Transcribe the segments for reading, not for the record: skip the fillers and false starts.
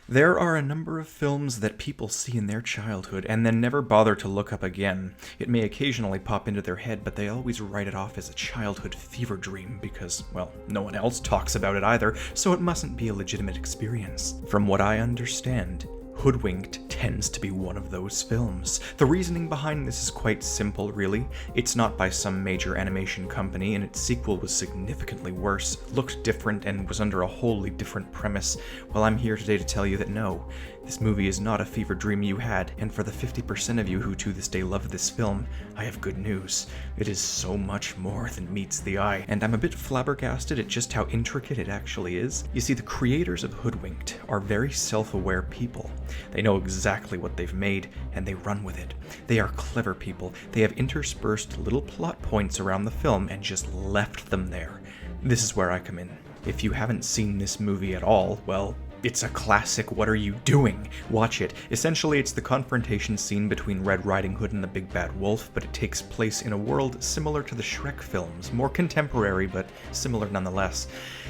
There are a number of films that people see in their childhood and then never bother to look up again. It may occasionally pop into their head, but they always write it off as a childhood fever dream because, well, no one else talks about it either, so it mustn't be a legitimate experience. From what I understand, Hoodwinked tends to be one of those films. The reasoning behind this is quite simple, really. It's not by some major animation company, and its sequel was significantly worse, looked different, and was under a wholly different premise. Well, I'm here today to tell you that no, this movie is not a fever dream you had, and for the 50% of you who to this day love this film, I have good news. It is so much more than meets the eye, and I'm a bit flabbergasted at just how intricate it actually is. You see, the creators of Hoodwinked are very self-aware people. They know exactly what they've made, and they run with it. They are clever people. They have interspersed little plot points around the film and just left them there. This is where I come in. If you haven't seen this movie at all, well, it's a classic What Are You Doing? Watch it. Essentially, it's the confrontation scene between Red Riding Hood and the Big Bad Wolf, but it takes place in a world similar to the Shrek films, more contemporary, but similar nonetheless.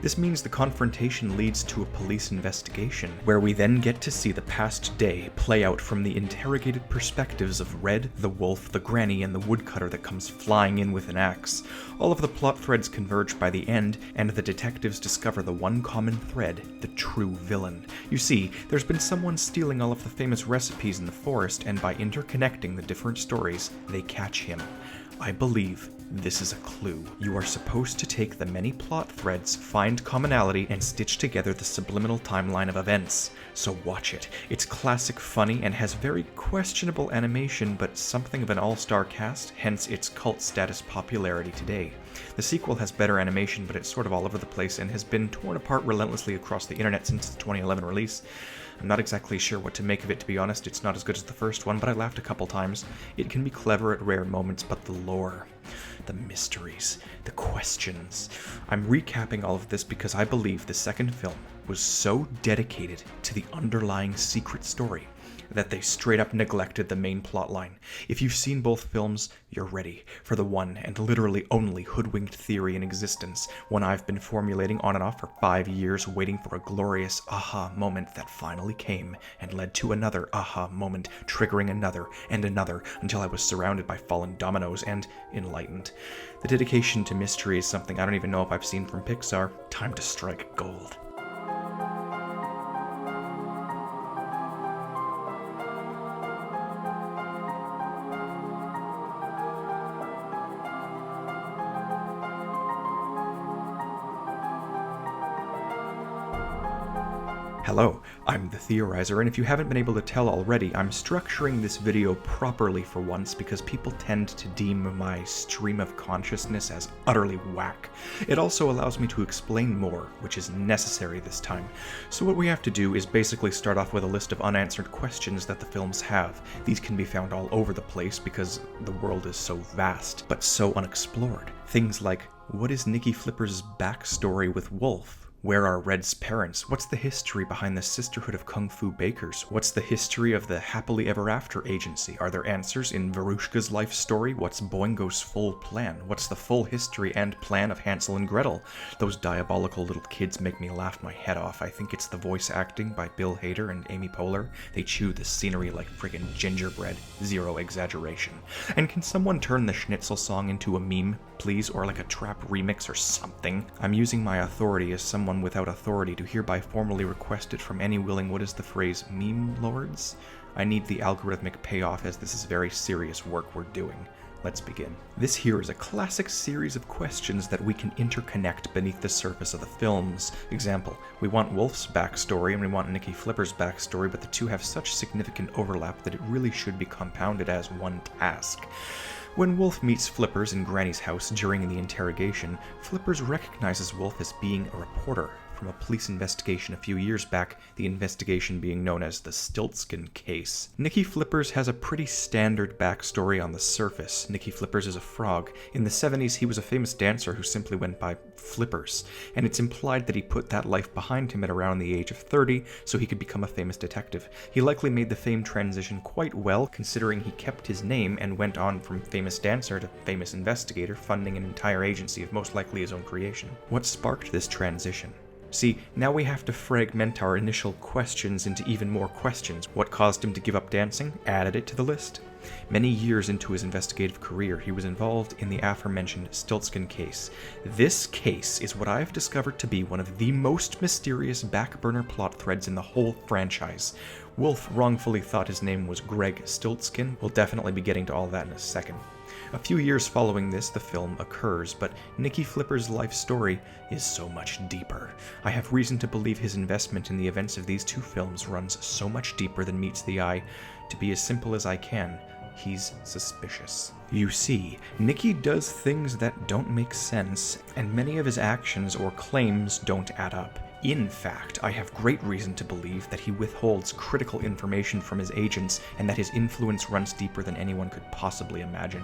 This means the confrontation leads to a police investigation, where we then get to see the past day play out from the interrogated perspectives of Red, the wolf, the granny, and the woodcutter that comes flying in with an axe. All of the plot threads converge by the end, and the detectives discover the one common thread, the true villain. You see, there's been someone stealing all of the famous recipes in the forest, and by interconnecting the different stories, they catch him. I believe this is a clue. You are supposed to take the many plot threads, find commonality, and stitch together the subliminal timeline of events. So watch it. It's classic funny and has very questionable animation, but something of an all-star cast, hence its cult status popularity today. The sequel has better animation, but it's sort of all over the place and has been torn apart relentlessly across the internet since its 2011 release. I'm not exactly sure what to make of it, to be honest. It's not as good as the first one, but I laughed a couple times. It can be clever at rare moments, but the lore, the mysteries, the questions. I'm recapping all of this because I believe the second film was so dedicated to the underlying secret story that they straight up neglected the main plotline. If you've seen both films, you're ready for the one and literally only hoodwinked theory in existence, one I've been formulating on and off for 5 years, waiting for a glorious aha moment that finally came and led to another aha moment, triggering another and another until I was surrounded by fallen dominoes and enlightened. The dedication to mystery is something I don't even know if I've seen from Pixar. Time to strike gold. Hello, I'm the Theorizer, and if you haven't been able to tell already, I'm structuring this video properly for once because people tend to deem my stream of consciousness as utterly whack. It also allows me to explain more, which is necessary this time. So what we have to do is basically start off with a list of unanswered questions that the films have. These can be found all over the place because the world is so vast, but so unexplored. Things like, what is Nicky Flippers' backstory with Wolf? Where are Red's parents? What's the history behind the Sisterhood of Kung Fu Bakers? What's the history of the Happily Ever After Agency? Are there answers in Varushka's life story? What's Boingo's full plan? What's the full history and plan of Hansel and Gretel? Those diabolical little kids make me laugh my head off. I think it's the voice acting by Bill Hader and Amy Poehler. They chew the scenery like friggin' gingerbread. Zero exaggeration. And can someone turn the Schnitzel song into a meme, please? Or like a trap remix or something? I'm using my authority as someone without authority to hereby formally request it from any willing, what is the phrase, meme lords? I need the algorithmic payoff as this is very serious work we're doing. Let's begin. This here is a classic series of questions that we can interconnect beneath the surface of the films. Example, we want Wolf's backstory and we want Nicky Flippers' backstory, but the two have such significant overlap that it really should be compounded as one task. When Wolf meets Flippers in Granny's house during the interrogation, Flippers recognizes Wolf as being a reporter from a police investigation a few years back, the investigation being known as the Stiltskin case. Nicky Flippers has a pretty standard backstory on the surface. Nicky Flippers is a frog. In the 70s, he was a famous dancer who simply went by Flippers, and it's implied that he put that life behind him at around the age of 30 so he could become a famous detective. He likely made the fame transition quite well, considering he kept his name and went on from famous dancer to famous investigator, funding an entire agency of most likely his own creation. What sparked this transition? See, now we have to fragment our initial questions into even more questions. What caused him to give up dancing? Added it to the list. Many years into his investigative career, he was involved in the aforementioned Stiltskin case. This case is what I've discovered to be one of the most mysterious backburner plot threads in the whole franchise. Wolf wrongfully thought his name was Greg Stiltskin. We'll definitely be getting to all that in a second. A few years following this, the film occurs, but Nicky Flippers' life story is so much deeper. I have reason to believe his investment in the events of these two films runs so much deeper than meets the eye. To be as simple as I can, he's suspicious. You see, Nicky does things that don't make sense, and many of his actions or claims don't add up. In fact, I have great reason to believe that he withholds critical information from his agents and that his influence runs deeper than anyone could possibly imagine.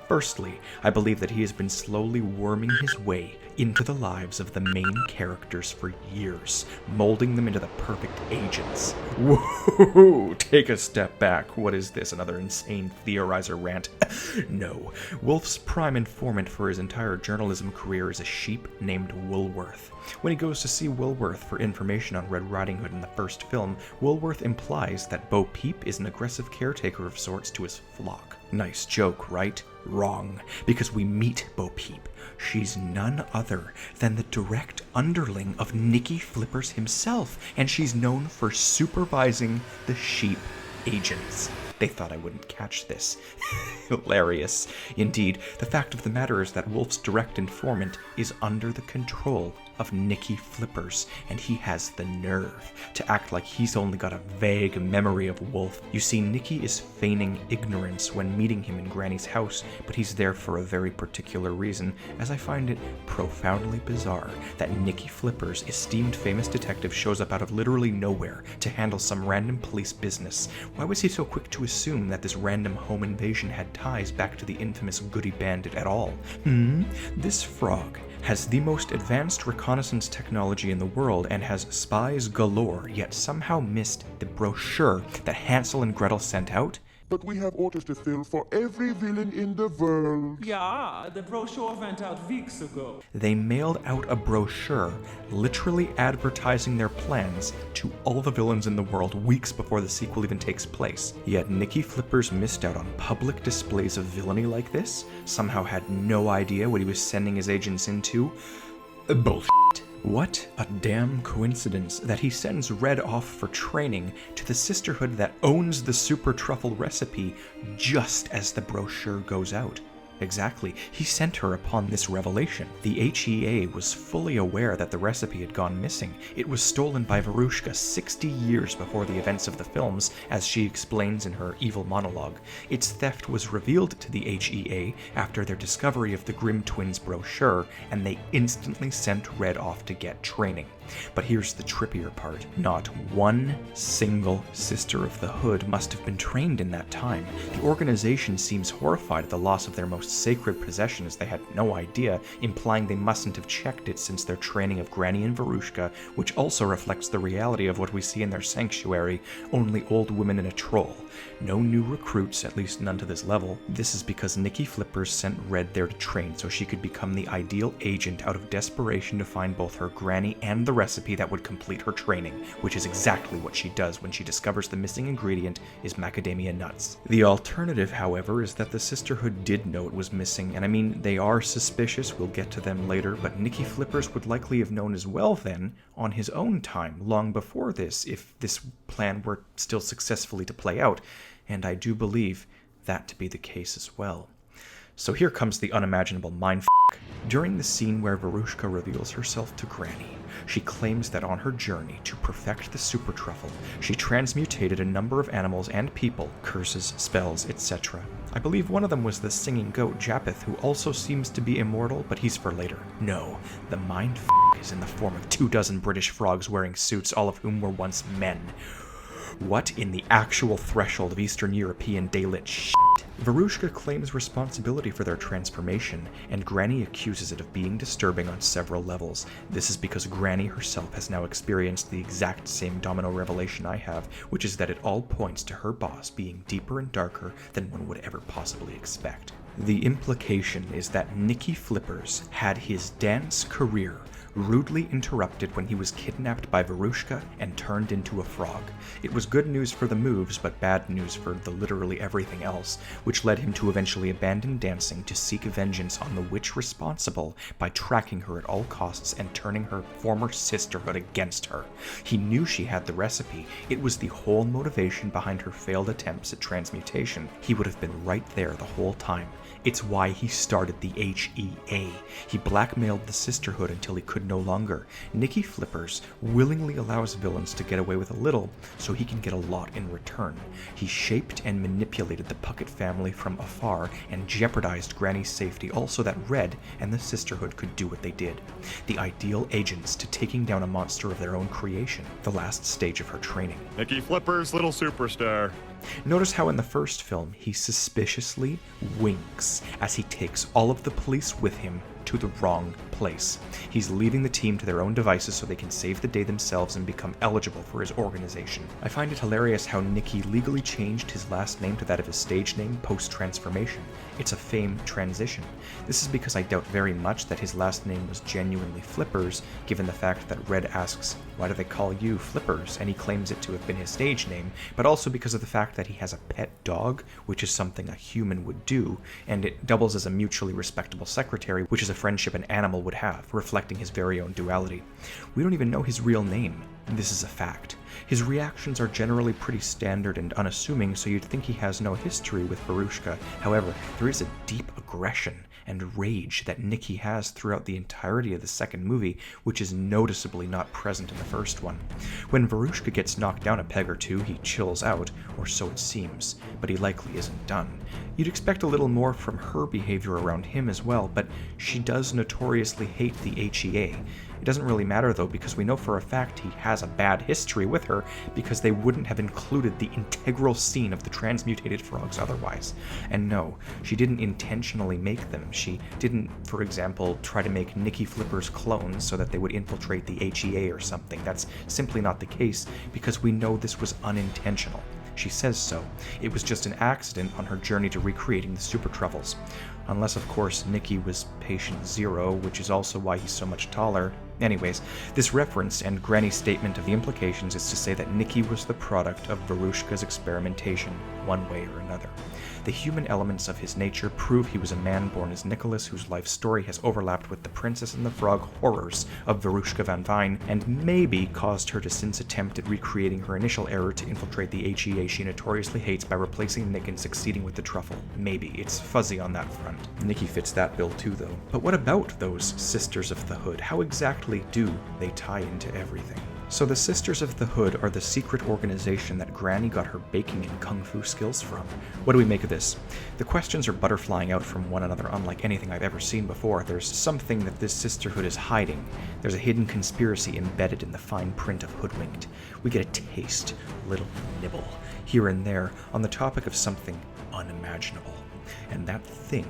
Firstly, I believe that he has been slowly worming his way into the lives of the main characters for years, molding them into the perfect agents. Whoa, take a step back. What is this, another insane Theorizer rant? No. Wolf's prime informant for his entire journalism career is a sheep named Woolworth. When he goes to see Woolworth for information on Red Riding Hood in the first film, Woolworth implies that Bo Peep is an aggressive caretaker of sorts to his flock. Nice joke, right? Wrong, because we meet Bo Peep. She's none other than the direct underling of Nicky Flippers himself, and she's known for supervising the sheep agents. They thought I wouldn't catch this. Hilarious. Indeed, the fact of the matter is that Wolf's direct informant is under the control of Nicky Flippers, and he has the nerve to act like he's only got a vague memory of Wolf. You see, Nicky is feigning ignorance when meeting him in Granny's house, but he's there for a very particular reason, as I find it profoundly bizarre that Nicky Flippers, esteemed famous detective, shows up out of literally nowhere to handle some random police business. Why was he so quick to assume that this random home invasion had ties back to the infamous Goody Bandit at all? This frog has the most advanced reconnaissance technology in the world and has spies galore, yet somehow missed the brochure that Hansel and Gretel sent out. But we have orders to fill for every villain in the world. Yeah, the brochure went out weeks ago. They mailed out a brochure, literally advertising their plans to all the villains in the world weeks before the sequel even takes place. Yet Nicky Flippers missed out on public displays of villainy like this, somehow had no idea what he was sending his agents into. Bullshit. What a damn coincidence that he sends Red off for training to the sisterhood that owns the super truffle recipe just as the brochure goes out. Exactly, he sent her upon this revelation. The HEA was fully aware that the recipe had gone missing. It was stolen by Varushka 60 years before the events of the films, as she explains in her evil monologue. Its theft was revealed to the HEA after their discovery of the Grimm twins' brochure, and they instantly sent Red off to get training. But here's the trippier part. Not one single Sister of the Hood must have been trained in that time. The organization seems horrified at the loss of their most sacred possession, as they had no idea, implying they mustn't have checked it since their training of Granny and Varushka, which also reflects the reality of what we see in their sanctuary, only old women and a troll. No new recruits, at least none to this level. This is because Nicky Flippers sent Red there to train so she could become the ideal agent out of desperation to find both her Granny and the recipe that would complete her training, which is exactly what she does when she discovers the missing ingredient is macadamia nuts. The alternative, however, is that the sisterhood did know it was missing, and I mean, they are suspicious, we'll get to them later, but Nicky Flippers would likely have known as well then, on his own time, long before this, if this plan were still successfully to play out, and I do believe that to be the case as well. So here comes the unimaginable mindfuck. During the scene where Varushka reveals herself to Granny, she claims that on her journey to perfect the super truffle, she transmutated a number of animals and people, curses, spells, etc. I believe one of them was the singing goat Japheth, who also seems to be immortal, but he's for later. No, the mindfuck is in the form of 24 British frogs wearing suits, all of whom were once men. What in the actual threshold of Eastern European daylit shit? Varushka claims responsibility for their transformation, and Granny accuses it of being disturbing on several levels. This is because Granny herself has now experienced the exact same domino revelation I have, which is that it all points to her boss being deeper and darker than one would ever possibly expect. The implication is that Nicky Flippers had his dance career rudely interrupted when he was kidnapped by Varushka and turned into a frog. It was good news for the moves, but bad news for the literally everything else, which led him to eventually abandon dancing to seek vengeance on the witch responsible by tracking her at all costs and turning her former sisterhood against her. He knew she had the recipe. It was the whole motivation behind her failed attempts at transmutation. He would have been right there the whole time. It's why he started the HEA. He blackmailed the sisterhood until he could no longer. Nicky Flippers willingly allows villains to get away with a little so he can get a lot in return. He shaped and manipulated the Puckett family from afar and jeopardized Granny's safety all so that Red and the sisterhood could do what they did. The ideal agents to taking down a monster of their own creation, the last stage of her training. Nicky Flippers, little superstar. Notice how in the first film he suspiciously winks as he takes all of the police with him to the wrong place. He's leaving the team to their own devices so they can save the day themselves and become eligible for his organization. I find it hilarious how Nicky legally changed his last name to that of his stage name post-transformation. It's a fame transition. This is because I doubt very much that his last name was genuinely Flippers, given the fact that Red asks, "Why do they call you Flippers?" and he claims it to have been his stage name, but also because of the fact that he has a pet dog, which is something a human would do, and it doubles as a mutually respectable secretary, which is a friendship an animal would have, reflecting his very own duality. We don't even know his real name. This is a fact. His reactions are generally pretty standard and unassuming, so you'd think he has no history with Varushka. However, there is a deep aggression and rage that Nicky has throughout the entirety of the second movie, which is noticeably not present in the first one. When Varushka gets knocked down a peg or two, he chills out, or so it seems, but he likely isn't done. You'd expect a little more from her behavior around him as well, but she does notoriously hate the HEA. It doesn't really matter though, because we know for a fact he has a bad history with her, because they wouldn't have included the integral scene of the transmutated frogs otherwise. And no, she didn't intentionally make them. She didn't, for example, try to make Nicky Flippers clones so that they would infiltrate the HEA or something. That's simply not the case, because we know this was unintentional. She says so. It was just an accident on her journey to recreating the super truffles. Unless, of course, Nicky was patient zero, which is also why he's so much taller. Anyways, this reference and Granny's statement of the implications is to say that Nicky was the product of Varushka's experimentation, one way or another. The human elements of his nature prove he was a man born as Nicholas whose life story has overlapped with the Princess and the Frog horrors of Varushka Van Vine, and maybe caused her to since attempt at recreating her initial error to infiltrate the HEA she notoriously hates by replacing Nick and succeeding with the truffle. Maybe. It's fuzzy on that front. Nicky fits that bill too, though. But what about those Sisters of the Hood? How exactly do they tie into everything? So the Sisters of the Hood are the secret organization that Granny got her baking and kung fu skills from. What do we make of this? The questions are butterflying out from one another unlike anything I've ever seen before. There's something that this sisterhood is hiding. There's a hidden conspiracy embedded in the fine print of Hoodwinked. We get a taste, a little nibble, here and there, on the topic of something unimaginable. And that thing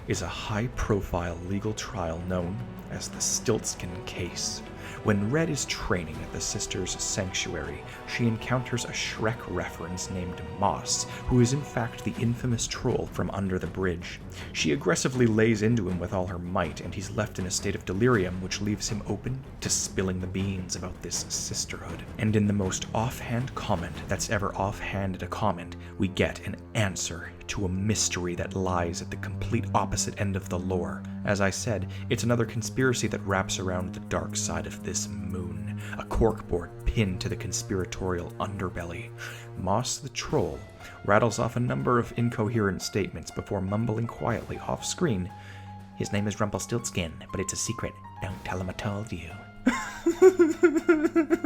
is a high-profile legal trial known as the Stiltskin case. When Red is training at the Sisters' sanctuary, she encounters a Shrek reference named Moss, who is in fact the infamous troll from Under the Bridge. She aggressively lays into him with all her might, and he's left in a state of delirium, which leaves him open to spilling the beans about this sisterhood. And in the most offhand comment that's ever offhanded a comment, we get an answer to a mystery that lies at the complete opposite end of the lore. As I said, it's another conspiracy that wraps around the dark side of this moon, a corkboard pinned to the conspiratorial underbelly. Moss the Troll rattles off a number of incoherent statements before mumbling quietly off-screen, "His name is Rumpelstiltskin, but it's a secret. Don't tell him I told you."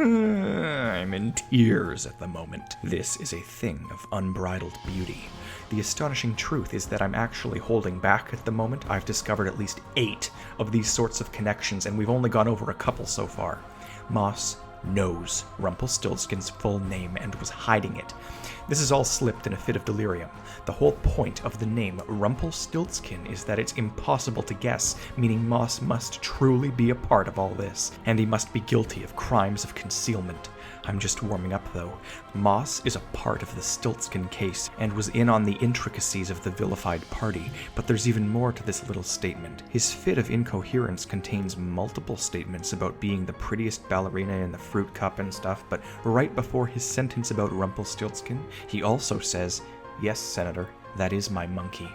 I'm in tears at the moment. This is a thing of unbridled beauty. The astonishing truth is that I'm actually holding back at the moment. I've discovered at least 8 of these sorts of connections, and we've only gone over a couple so far. Moss knows Rumpelstiltskin's full name and was hiding it. This is all slipped in a fit of delirium. The whole point of the name Rumpelstiltskin is that it's impossible to guess, meaning Moss must truly be a part of all this, and he must be guilty of crimes of concealment. I'm just warming up though. Moss is a part of the Stiltskin case and was in on the intricacies of the vilified party, but there's even more to this little statement. His fit of incoherence contains multiple statements about being the prettiest ballerina in the fruit cup and stuff, but right before his sentence about Rumpelstiltskin, he also says, "Yes, Senator, that is my monkey."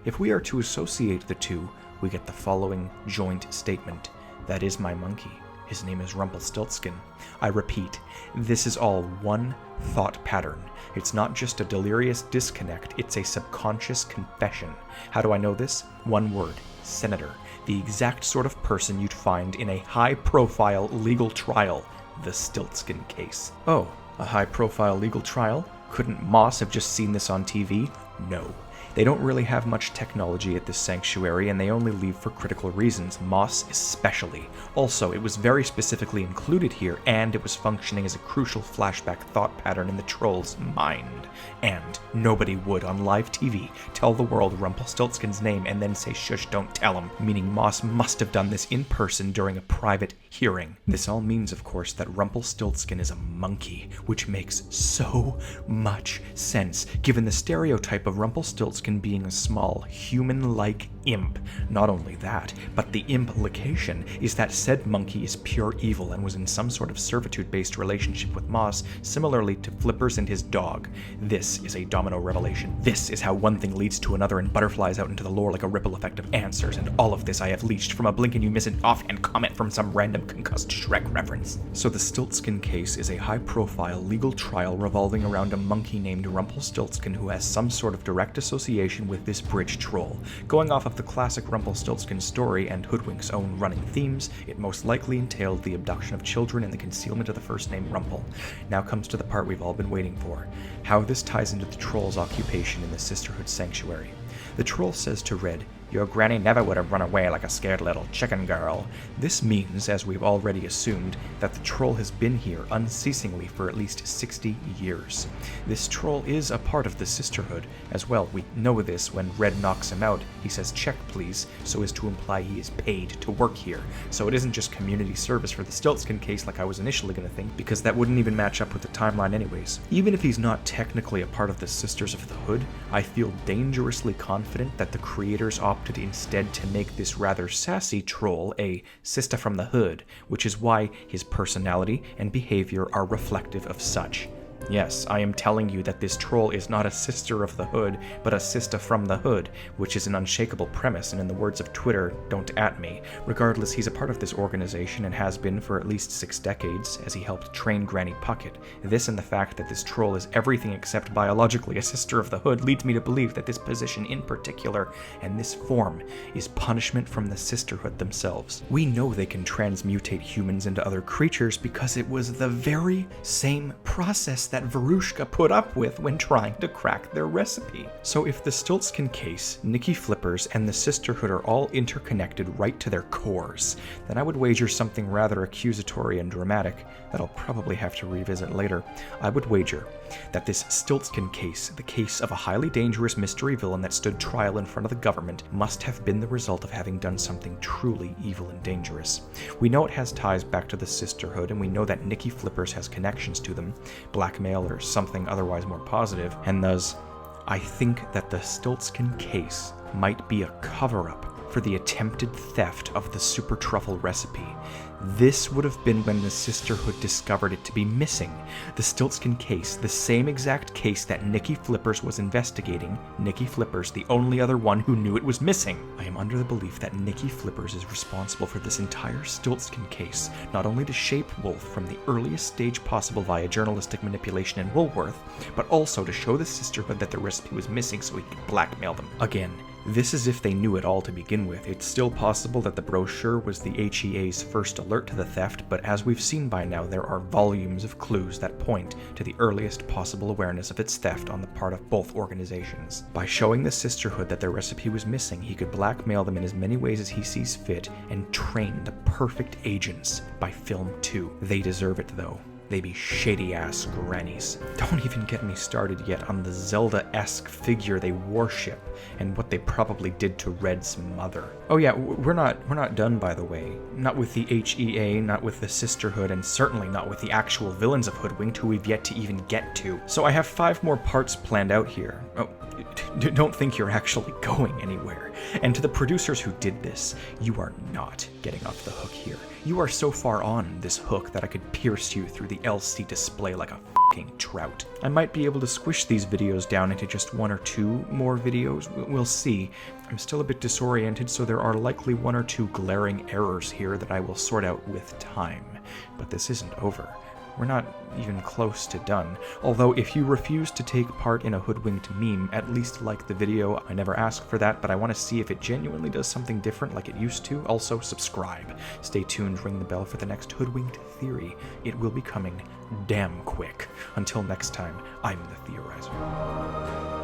If we are to associate the two, we get the following joint statement. That is my monkey. His name is Rumpelstiltskin. I repeat, this is all one thought pattern. It's not just a delirious disconnect, it's a subconscious confession. How do I know this? One word, senator. The exact sort of person you'd find in a high-profile legal trial, the Stiltskin case. Oh, a high-profile legal trial? Couldn't Moss have just seen this on TV? No. They don't really have much technology at this sanctuary, and they only leave for critical reasons, Moss especially. Also, it was very specifically included here, and it was functioning as a crucial flashback thought pattern in the troll's mind. And nobody would, on live TV, tell the world Rumpelstiltskin's name and then say shush, don't tell him, meaning Moss must have done this in person during a private hearing. This all means, of course, that Rumpelstiltskin is a monkey, which makes so much sense, given the stereotype of Rumpelstiltskin being a small, human-like imp. Not only that, but the implication is that said monkey is pure evil and was in some sort of servitude-based relationship with Moss, similarly to Flippers and his dog. This is a domino revelation. This is how one thing leads to another and butterflies out into the lore like a ripple effect of answers, and all of this I have leached from a blink and you miss an offhand comment from some random concussed Shrek reference. So the Stiltskin case is a high-profile legal trial revolving around a monkey named Rumpelstiltskin who has some sort of direct association with this bridge troll. Going off of the classic Rumpelstiltskin story and Hoodwinked's own running themes, it most likely entailed the abduction of children and the concealment of the first name Rumpel. Now comes to the part we've all been waiting for. How this ties into the troll's occupation in the Sisterhood sanctuary. The troll says to Red, "Your granny never would have run away like a scared little chicken girl." This means, as we've already assumed, that the troll has been here unceasingly for at least 60 years. This troll is a part of the Sisterhood as well. We know this when Red knocks him out. He says, "Check, please," so as to imply he is paid to work here. So it isn't just community service for the Stiltskin case like I was initially going to think, because that wouldn't even match up with the timeline anyways. Even if he's not technically a part of the Sisters of the Hood, I feel dangerously confident that the creators opted instead to make this rather sassy troll a sister from the hood, which is why his personality and behavior are reflective of such. Yes, I am telling you that this troll is not a sister of the hood, but a sister from the hood, which is an unshakable premise, and in the words of Twitter, don't at me. Regardless, he's a part of this organization and has been for at least 6 decades, as he helped train Granny Puckett. This and the fact that this troll is everything except biologically a sister of the hood leads me to believe that this position in particular, and this form, is punishment from the sisterhood themselves. We know they can transmutate humans into other creatures because it was the very same process that Varushka put up with when trying to crack their recipe. So if the Stiltskin case, Nicky Flippers, and the Sisterhood are all interconnected right to their cores, then I would wager something rather accusatory and dramatic that I'll probably have to revisit later. I would wager that this Stiltskin case, the case of a highly dangerous mystery villain that stood trial in front of the government, must have been the result of having done something truly evil and dangerous. We know it has ties back to the Sisterhood, and we know that Nicky Flippers has connections to them, blackmail or something otherwise more positive, and thus, I think that the Stiltskin case might be a cover-up for the attempted theft of the super truffle recipe. This would have been when the Sisterhood discovered it to be missing. The Stiltskin case, the same exact case that Nicky Flippers was investigating, Nicky Flippers, the only other one who knew it was missing. I am under the belief that Nicky Flippers is responsible for this entire Stiltskin case, not only to shape Wolf from the earliest stage possible via journalistic manipulation in Woolworth, but also to show the Sisterhood that the recipe was missing so he could blackmail them. Again, this is if they knew it all to begin with. It's still possible that the brochure was the HEA's first alert to the theft, but as we've seen by now, there are volumes of clues that point to the earliest possible awareness of its theft on the part of both organizations. By showing the Sisterhood that their recipe was missing, he could blackmail them in as many ways as he sees fit and train the perfect agents by film 2. They deserve it though. they be shady-ass grannies. Don't even get me started yet on the Zelda-esque figure they worship, and what they probably did to Red's mother. Oh yeah, we're not done, by the way. Not with the HEA, not with the Sisterhood, and certainly not with the actual villains of Hoodwinked, who we've yet to even get to. So I have 5 more parts planned out here. Oh, don't think you're actually going anywhere. And to the producers who did this, you are not getting off the hook here. You are so far on this hook that I could pierce you through the LC display like a fucking trout. I might be able to squish these videos down into just 1 or 2 more videos. We'll see. I'm still a bit disoriented, so there are likely 1 or 2 glaring errors here that I will sort out with time. But this isn't over. We're not even close to done. Although if you refuse to take part in a Hoodwinked meme, at least like the video. I never asked for that, but I want to see if it genuinely does something different like it used to. Also, subscribe. Stay tuned, ring the bell for the next Hoodwinked theory. It will be coming damn quick. Until next time, I'm the Theorizer.